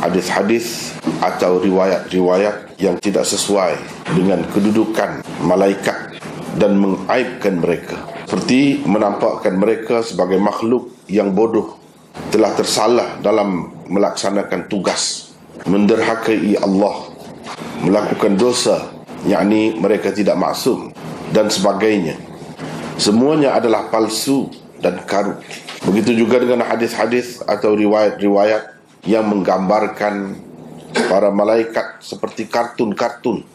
hadis-hadis atau riwayat-riwayat yang tidak sesuai dengan kedudukan malaikat dan mengaibkan mereka, seperti menampakkan mereka sebagai makhluk yang bodoh, telah tersalah dalam melaksanakan tugas, menderhakai Allah, melakukan dosa, yakni mereka tidak maksum, dan sebagainya. Semuanya adalah palsu dan karut. Begitu juga dengan hadis-hadis atau riwayat-riwayat yang menggambarkan para malaikat seperti kartun-kartun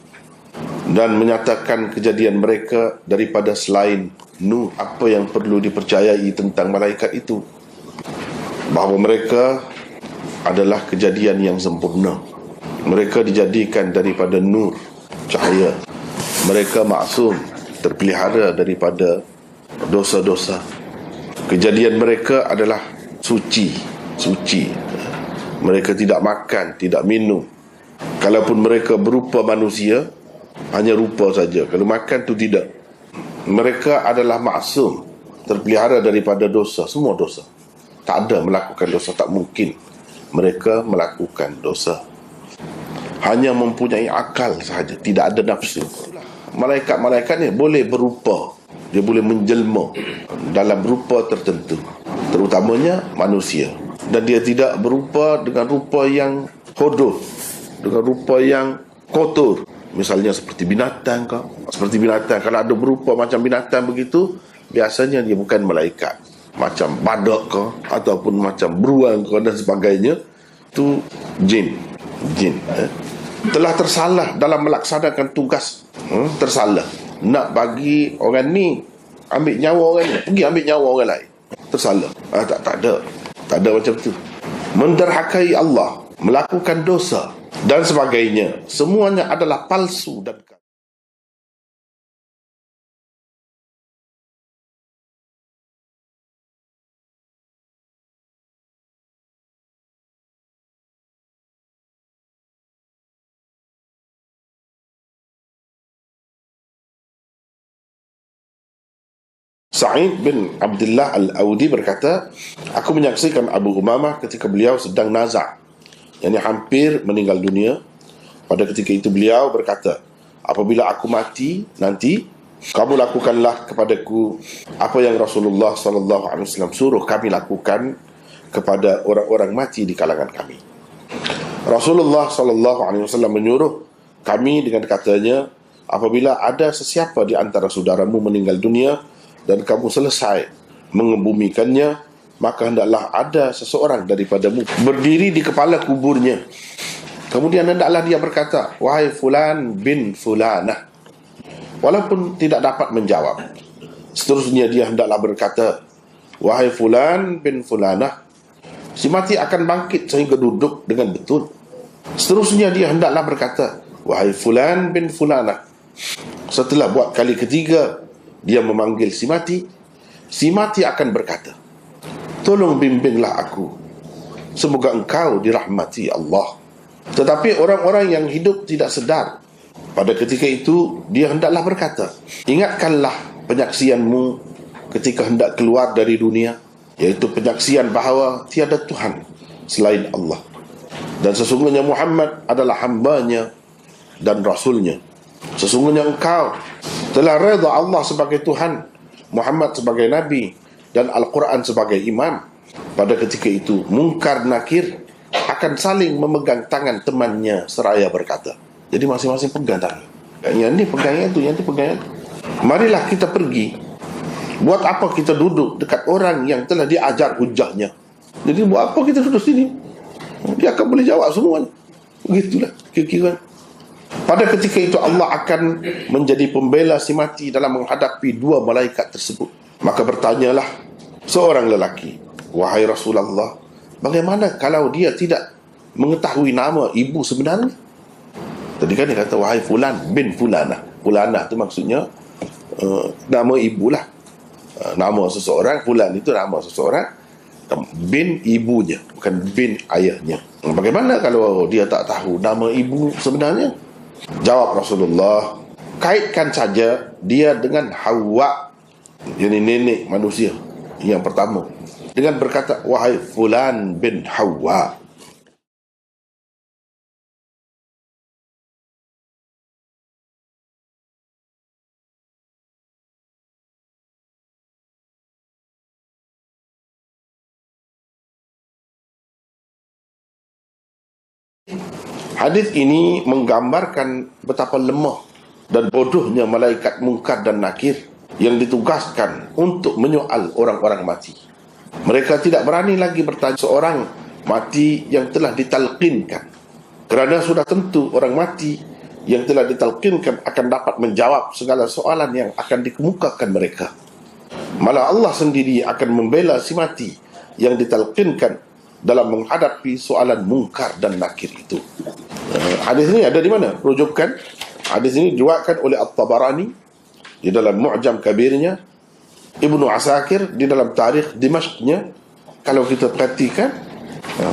dan menyatakan kejadian mereka daripada selain Nuh. Apa yang perlu dipercayai tentang malaikat itu? Bahawa mereka adalah kejadian yang sempurna. Mereka dijadikan daripada nur, cahaya. Mereka maksum, terpelihara daripada dosa-dosa. Kejadian mereka adalah suci. Mereka tidak makan, tidak minum. Kalaupun mereka berupa manusia, hanya rupa saja. Kalau makan tu tidak. Mereka adalah maksum, terpelihara daripada dosa, semua dosa. Tak ada melakukan dosa, tak mungkin mereka melakukan dosa. Hanya mempunyai akal sahaja, tidak ada nafsu. Malaikat-malaikat ni boleh berupa, dia boleh menjelma dalam rupa tertentu, terutamanya manusia. Dan dia tidak berupa dengan rupa yang hodoh, dengan rupa yang kotor. Misalnya seperti binatang ke? Seperti binatang, kalau ada berupa macam binatang begitu, biasanya dia bukan malaikat. Macam badak ke, ataupun macam beruang ke dan sebagainya, itu jin. Telah tersalah dalam melaksanakan tugas. Tersalah. Nak bagi orang ni ambil nyawa orang ni, pergi ambil nyawa orang lain. Tersalah. Tak ada macam tu. Menderhakai Allah, melakukan dosa dan sebagainya. Semuanya adalah palsu dan Sa'id bin Abdullah Al-Audi berkata, aku menyaksikan Abu Umamah ketika beliau sedang nazak, yakni hampir meninggal dunia. Pada ketika itu beliau berkata, apabila aku mati nanti, kamu lakukanlah kepadaku apa yang Rasulullah SAW suruh kami lakukan kepada orang-orang mati di kalangan kami. Rasulullah SAW menyuruh kami dengan katanya, apabila ada sesiapa di antara saudaramu meninggal dunia dan kamu selesai mengebumikannya, maka hendaklah ada seseorang daripadamu berdiri di kepala kuburnya. Kemudian hendaklah dia berkata, wahai fulan bin fulanah, walaupun tidak dapat menjawab. Seterusnya dia hendaklah berkata, wahai fulan bin fulanah. Si mati akan bangkit sehingga duduk dengan betul. Seterusnya dia hendaklah berkata, wahai fulan bin fulanah. Setelah buat kali ketiga dia memanggil si mati akan berkata, tolong bimbinglah aku, semoga engkau dirahmati Allah. Tetapi orang-orang yang hidup tidak sedar. Pada ketika itu dia hendaklah berkata, ingatkanlah penyaksianmu ketika hendak keluar dari dunia, yaitu penyaksian bahawa tiada Tuhan selain Allah, dan sesungguhnya Muhammad adalah hambanya dan rasulnya. Sesungguhnya engkau telah redha Allah sebagai Tuhan, Muhammad sebagai Nabi, dan Al-Quran sebagai imam. Pada ketika itu Munkar Nakir akan saling memegang tangan temannya seraya berkata, jadi masing-masing pegang tangan. Yang ini pegang itu, yang itu pegang itu. Marilah kita pergi. Buat apa kita duduk dekat orang yang telah diajar hujahnya? Jadi buat apa kita duduk sini? Dia akan boleh jawab semuanya. Begitulah kira-kira. Pada ketika itu Allah akan menjadi pembela si mati dalam menghadapi dua malaikat tersebut. Maka bertanyalah seorang lelaki, wahai Rasulullah, bagaimana kalau dia tidak mengetahui nama ibu sebenarnya? Tadi kan dia kata, wahai fulan bin fulanah. Fulanah itu maksudnya nama ibulah. Nama seseorang, fulan itu nama seseorang, bin ibunya, bukan bin ayahnya. Bagaimana kalau dia tak tahu nama ibu sebenarnya? Jawab Rasulullah, kaitkan saja dia dengan Hawa, yakni nenek manusia yang pertama, dengan berkata, wahai fulan bin Hawa. Hadis ini menggambarkan betapa lemah dan bodohnya malaikat Munkar dan Nakir yang ditugaskan untuk menyoal orang-orang mati. Mereka tidak berani lagi bertanya seorang mati yang telah ditalqinkan, kerana sudah tentu orang mati yang telah ditalqinkan akan dapat menjawab segala soalan yang akan dikemukakan mereka. Malah Allah sendiri akan membela si mati yang ditalqinkan dalam menghadapi soalan Munkar dan Nakir itu. Hadis ini ada di mana? Rujukan hadis ini diriwayatkan oleh At-Tabarani di dalam Mu'jam Kabirnya, Ibnu Asakir di dalam Tarikh Dimashqnya. Kalau kita perhatikan,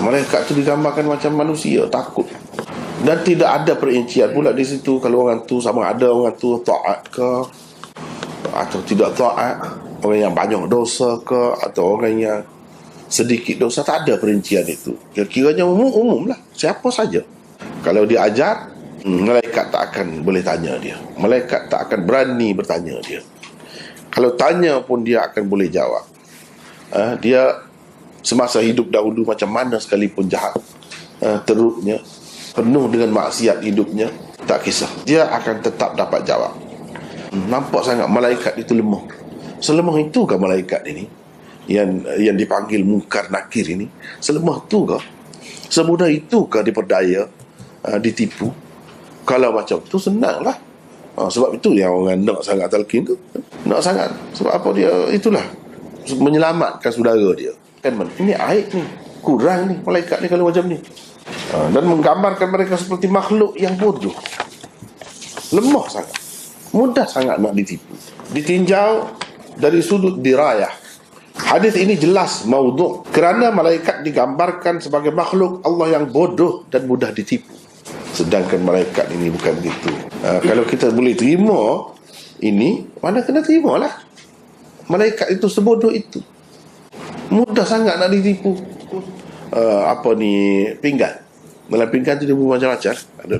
malaikat itu digambarkan macam manusia, takut. Dan tidak ada perincian pula di situ kalau orang tu sama ada orang tu taat ke atau tidak taat, orang yang banyak dosa ke atau orang yang sedikit dosa. Tak ada perincian itu. Kira-kiranya umum lah, siapa saja. Kalau dia ajar, malaikat tak akan boleh tanya dia. Malaikat tak akan berani bertanya dia. Kalau tanya pun dia akan boleh jawab. Dia semasa hidup dahulu macam mana sekalipun jahat teruknya, penuh dengan maksiat hidupnya, tak kisah, dia akan tetap dapat jawab. Nampak sangat malaikat itu lemah. Selemah itu ke malaikat ini yang dipanggil Munkar Nakir ini? Selemah itu ke? Semudah itu ke diperdaya, ditipu? Kalau macam tu senanglah. Sebab itu yang orang nak sangat talqin tu. Nak sangat. Sebab apa dia? Itulah menyelamatkan saudara dia. Kan ini aib ni, kurang ni malaikat ni kalau macam ni. Dan menggambarkan mereka seperti makhluk yang bodoh, lemah sangat, mudah sangat nak ditipu. Ditinjau dari sudut dirayah, hadis ini jelas maudhu' kerana malaikat digambarkan sebagai makhluk Allah yang bodoh dan mudah ditipu. Sedangkan malaikat ini bukan begitu. Kalau kita boleh terima ini, mana kena terimalah. Malaikat itu sebodoh itu, mudah sangat nak ditipu. Pinggan. Dalam pinggan tu dia buat macam-macam. Ada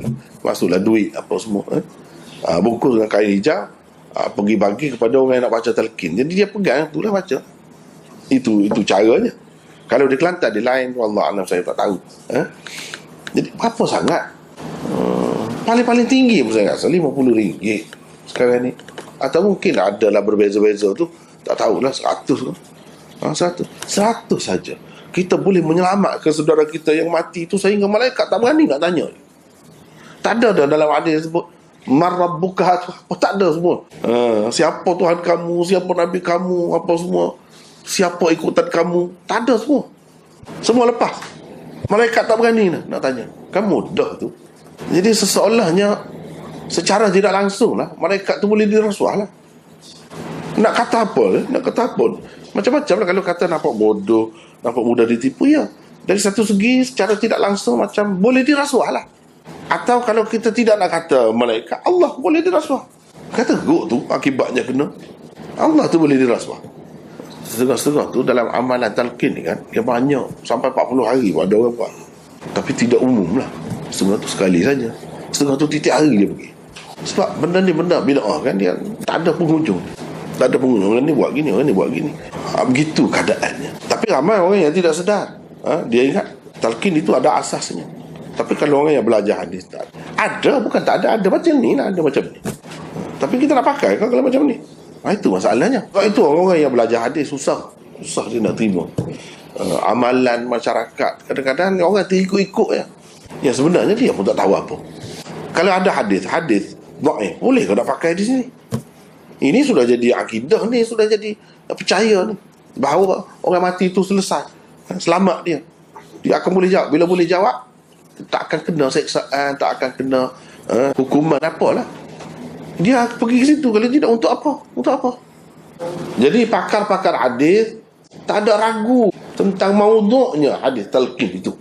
masuklah duit apa semua. Bungkus dengan kain hijau, pergi bagi kepada orang yang nak baca talqin. Jadi dia pegang itulah baca. Itu caranya. Kalau di Kelantan di lain, wallah alam saya tak tahu. Jadi apa sangat? Paling tinggi pun saya rasa RM50 sekarang ni. Atau mungkin adalah berbeza-beza tu, tak tahulah 100 ke. 100 saja kita boleh menyelamatkan saudara kita yang mati itu, sehingga malaikat tak berani nak tanya. Tak ada dalam hadis sebut marabbuka, apa tak ada semua. Siapa Tuhan kamu, siapa Nabi kamu, apa semua, siapa ikutan kamu, tak ada semua. Semua lepas. Malaikat tak berani nak tanya. Kan mudah tu. Jadi seseolahnya secara tidak langsung lah malaikat tu boleh dirasuah lah. Nak kata apa? Macam-macam lah. Kalau kata nampak bodoh, nampak mudah ditipu, ya. Dari satu segi secara tidak langsung macam boleh dirasuah lah. Atau kalau kita tidak nak kata malaikat, Allah boleh dirasuah. Kata guk tu akibatnya kena, Allah tu boleh dirasuah. Setengah-setengah tu dalam amalan talqin ni kan, dia banyak, sampai 40 hari pun ada orang buat. Tapi tidak umum lah. Setengah tu sekali saja, setengah tu tiap hari dia pergi. Sebab benda ni benda bid'ah kan, dia tak ada penghujung. Tak ada penghujung. Orang ni buat gini, orang ni buat gini. Begitu keadaannya. Tapi ramai orang yang tidak sedar. Dia ingat talqin itu ada asasnya. Tapi kalau orang yang belajar hadis, tak ada, bukan tak ada macam ni lah, ada macam ni. Tapi kita nak pakai kan kalau macam ni? Itu masalahnya. Sebab itu orang yang belajar hadis susah dia nak terima amalan masyarakat. Kadang-kadang orang terikut-ikut ya. Yang sebenarnya dia pun tak tahu apa. Kalau ada hadis dhaif, boleh kau nak pakai di sini? Ini sudah jadi akidah ni, sudah jadi percaya ni, bahawa orang mati itu selesai, selamat dia akan boleh jawab. Bila boleh jawab, tak akan kena seksaan, tak akan kena hukuman apalah. Dia pergi ke situ. Kalau tidak, untuk apa? Jadi pakar-pakar hadis tak ada ragu tentang maudhu'nya hadis talqin itu.